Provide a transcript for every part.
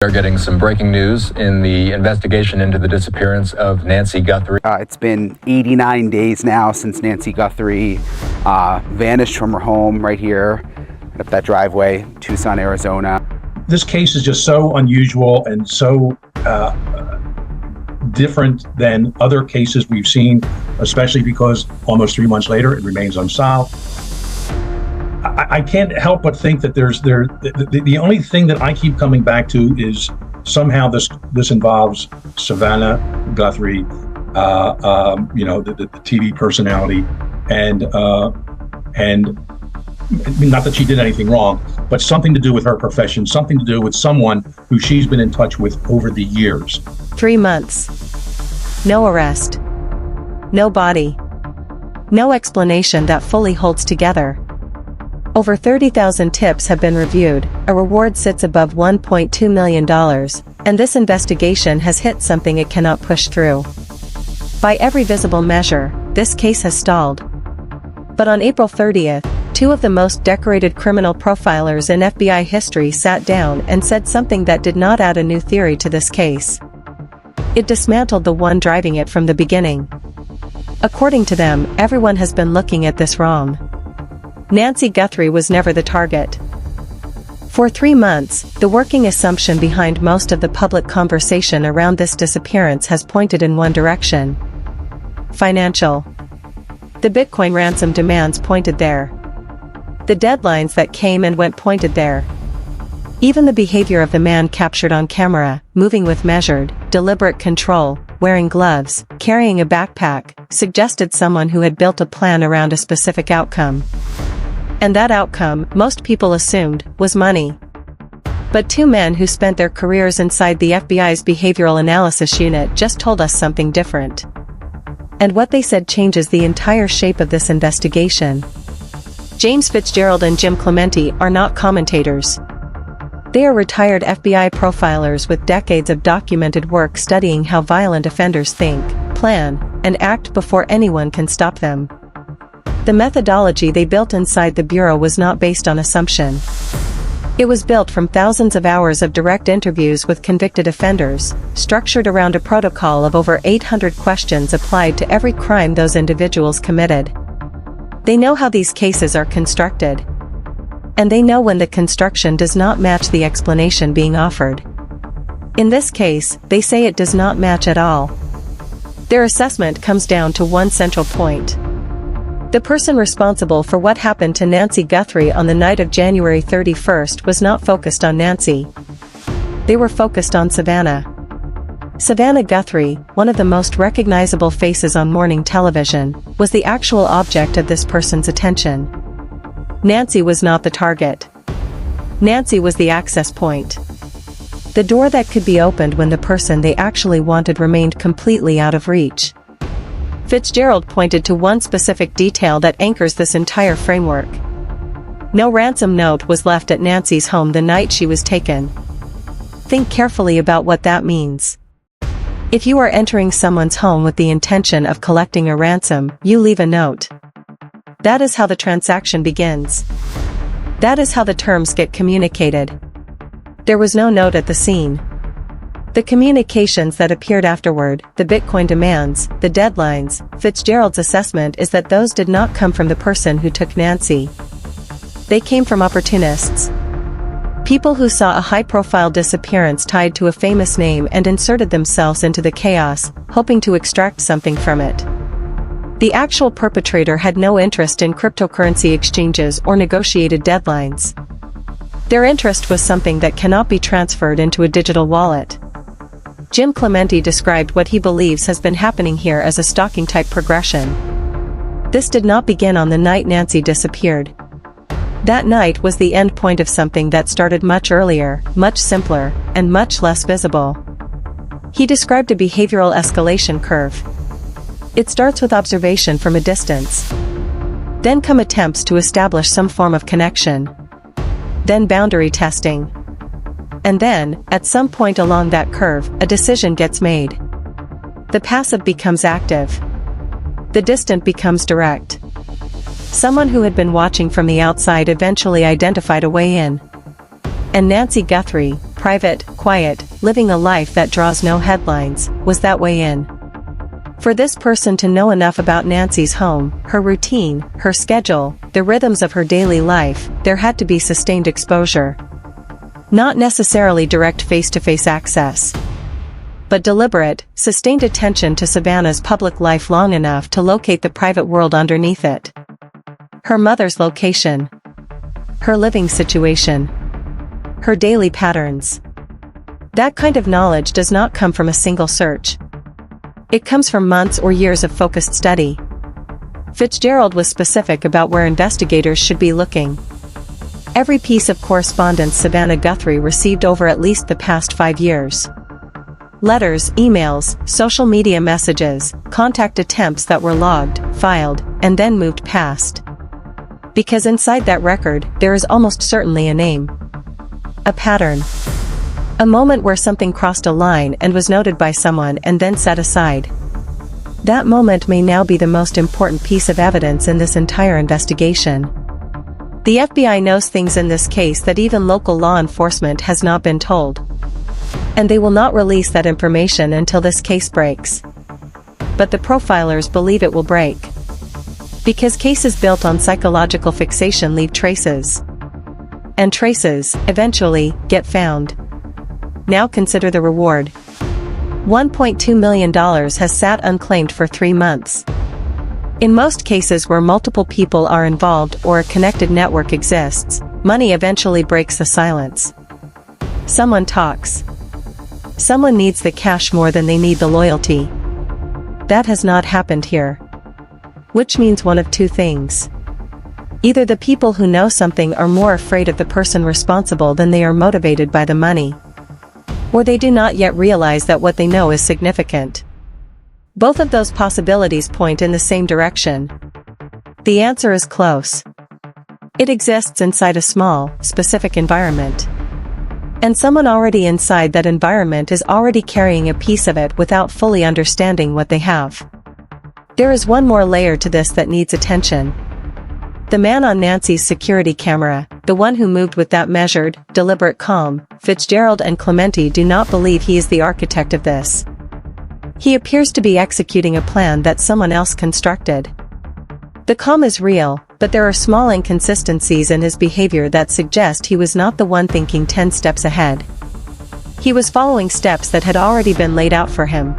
We're getting some breaking news in the investigation into the disappearance of Nancy Guthrie. It's been 89 days now since Nancy Guthrie vanished from her home right here up that driveway, Tucson, Arizona. This case is just so unusual and so different than other cases we've seen, especially because almost 3 months later it remains unsolved. I can't help but think that the only thing that I keep coming back to is somehow this involves Savannah Guthrie, the TV personality, and not that she did anything wrong, but something to do with her profession, something to do with someone who she's been in touch with over the years. 3 months. No arrest. No body. No explanation that fully holds together. Over 30,000 tips have been reviewed, a reward sits above $1.2 million, and this investigation has hit something it cannot push through. By every visible measure, this case has stalled. But on April 30th, two of the most decorated criminal profilers in FBI history sat down and said something that did not add a new theory to this case. It dismantled the one driving it from the beginning. According to them, everyone has been looking at this wrong. Nancy Guthrie was never the target. For 3 months, the working assumption behind most of the public conversation around this disappearance has pointed in one direction: financial. The Bitcoin ransom demands pointed there. The deadlines that came and went pointed there. Even the behavior of the man captured on camera, moving with measured, deliberate control, wearing gloves, carrying a backpack, suggested someone who had built a plan around a specific outcome. And that outcome, most people assumed, was money. But two men who spent their careers inside the FBI's behavioral analysis unit just told us something different. And what they said changes the entire shape of this investigation. James Fitzgerald and Jim Clemente are not commentators. They are retired FBI profilers with decades of documented work studying how violent offenders think, plan, and act before anyone can stop them. The methodology they built inside the Bureau was not based on assumption. It was built from thousands of hours of direct interviews with convicted offenders, structured around a protocol of over 800 questions applied to every crime those individuals committed. They know how these cases are constructed. And they know when the construction does not match the explanation being offered. In this case, they say it does not match at all. Their assessment comes down to one central point. The person responsible for what happened to Nancy Guthrie on the night of January 31st was not focused on Nancy. They were focused on Savannah. Savannah Guthrie, one of the most recognizable faces on morning television, was the actual object of this person's attention. Nancy was not the target. Nancy was the access point. The door that could be opened when the person they actually wanted remained completely out of reach. Fitzgerald pointed to one specific detail that anchors this entire framework. No ransom note was left at Nancy's home the night she was taken. Think carefully about what that means. If you are entering someone's home with the intention of collecting a ransom, you leave a note. That is how the transaction begins. That is how the terms get communicated. There was no note at the scene. The communications that appeared afterward, the Bitcoin demands, the deadlines, Fitzgerald's assessment is that those did not come from the person who took Nancy. They came from opportunists. People who saw a high-profile disappearance tied to a famous name and inserted themselves into the chaos, hoping to extract something from it. The actual perpetrator had no interest in cryptocurrency exchanges or negotiated deadlines. Their interest was something that cannot be transferred into a digital wallet. Jim Clemente described what he believes has been happening here as a stalking-type progression. This did not begin on the night Nancy disappeared. That night was the end point of something that started much earlier, much simpler, and much less visible. He described a behavioral escalation curve. It starts with observation from a distance. Then come attempts to establish some form of connection. Then boundary testing. And then, at some point along that curve, a decision gets made. The passive becomes active. The distant becomes direct. Someone who had been watching from the outside eventually identified a way in. And Nancy Guthrie, private, quiet, living a life that draws no headlines, was that way in. For this person to know enough about Nancy's home, her routine, her schedule, the rhythms of her daily life, there had to be sustained exposure. Not necessarily direct face-to-face access, but deliberate, sustained attention to Savannah's public life long enough to locate the private world underneath it. Her mother's location, her living situation, her daily patterns. That kind of knowledge does not come from a single search. It comes from months or years of focused study. Fitzgerald was specific about where investigators should be looking. Every piece of correspondence Savannah Guthrie received over at least the past 5 years. Letters, emails, social media messages, contact attempts that were logged, filed, and then moved past. Because inside that record, there is almost certainly a name. A pattern. A moment where something crossed a line and was noted by someone and then set aside. That moment may now be the most important piece of evidence in this entire investigation. The FBI knows things in this case that even local law enforcement has not been told. And they will not release that information until this case breaks. But the profilers believe it will break. Because cases built on psychological fixation leave traces. And traces, eventually, get found. Now consider the reward. $1.2 million has sat unclaimed for 3 months. In most cases where multiple people are involved or a connected network exists, money eventually breaks the silence. Someone talks. Someone needs the cash more than they need the loyalty. That has not happened here. Which means one of two things. Either the people who know something are more afraid of the person responsible than they are motivated by the money. Or they do not yet realize that what they know is significant. Both of those possibilities point in the same direction. The answer is close. It exists inside a small, specific environment. And someone already inside that environment is already carrying a piece of it without fully understanding what they have. There is one more layer to this that needs attention. The man on Nancy's security camera, the one who moved with that measured, deliberate calm, Fitzgerald and Clemente do not believe he is the architect of this. He appears to be executing a plan that someone else constructed. The calm is real, but there are small inconsistencies in his behavior that suggest he was not the one thinking 10 steps ahead. He was following steps that had already been laid out for him.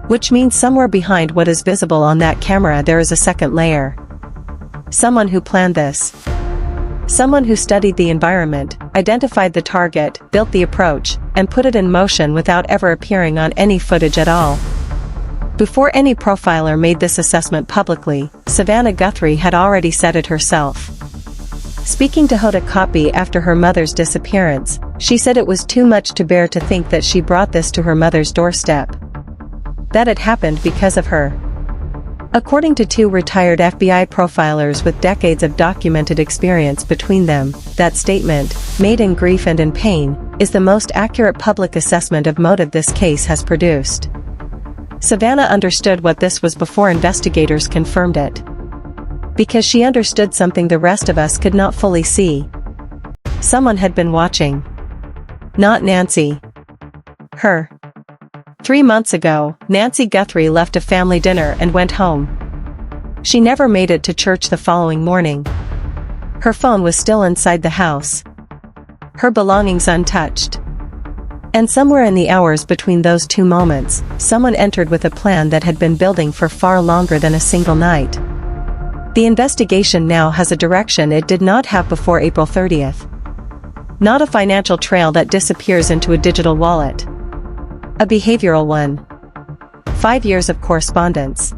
Which means somewhere behind what is visible on that camera there is a second layer. Someone who planned this. Someone who studied the environment, identified the target, built the approach, and put it in motion without ever appearing on any footage at all. Before any profiler made this assessment publicly, Savannah Guthrie had already said it herself. Speaking to Hoda Kotb after her mother's disappearance, she said it was too much to bear to think that she brought this to her mother's doorstep. That it happened because of her. According to 2 retired FBI profilers with decades of documented experience between them, that statement, made in grief and in pain, is the most accurate public assessment of motive this case has produced. Savannah understood what this was before investigators confirmed it. Because she understood something the rest of us could not fully see. Someone had been watching. Not Nancy. Her. 3 months ago, Nancy Guthrie left a family dinner and went home. She never made it to church the following morning. Her phone was still inside the house. Her belongings untouched. And somewhere in the hours between those 2 moments, someone entered with a plan that had been building for far longer than a single night. The investigation now has a direction it did not have before April 30th. Not a financial trail that disappears into a digital wallet. A behavioral one. 5 years of correspondence.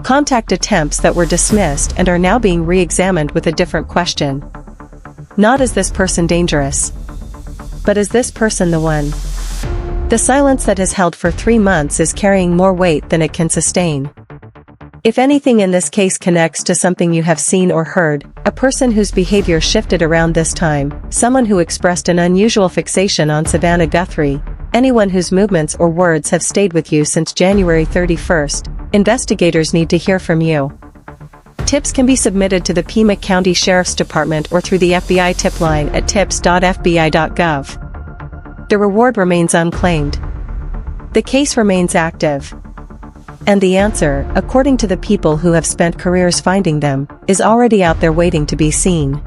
Contact attempts that were dismissed and are now being re-examined with a different question. Not is this person dangerous? But is this person the one? The silence that has held for 3 months is carrying more weight than it can sustain. If anything in this case connects to something you have seen or heard, a person whose behavior shifted around this time, someone who expressed an unusual fixation on Savannah Guthrie, anyone whose movements or words have stayed with you since January 31st, investigators need to hear from you. Tips can be submitted to the Pima County Sheriff's Department or through the FBI tip line at tips.fbi.gov. The reward remains unclaimed. The case remains active. And the answer, according to the people who have spent careers finding them, is already out there waiting to be seen.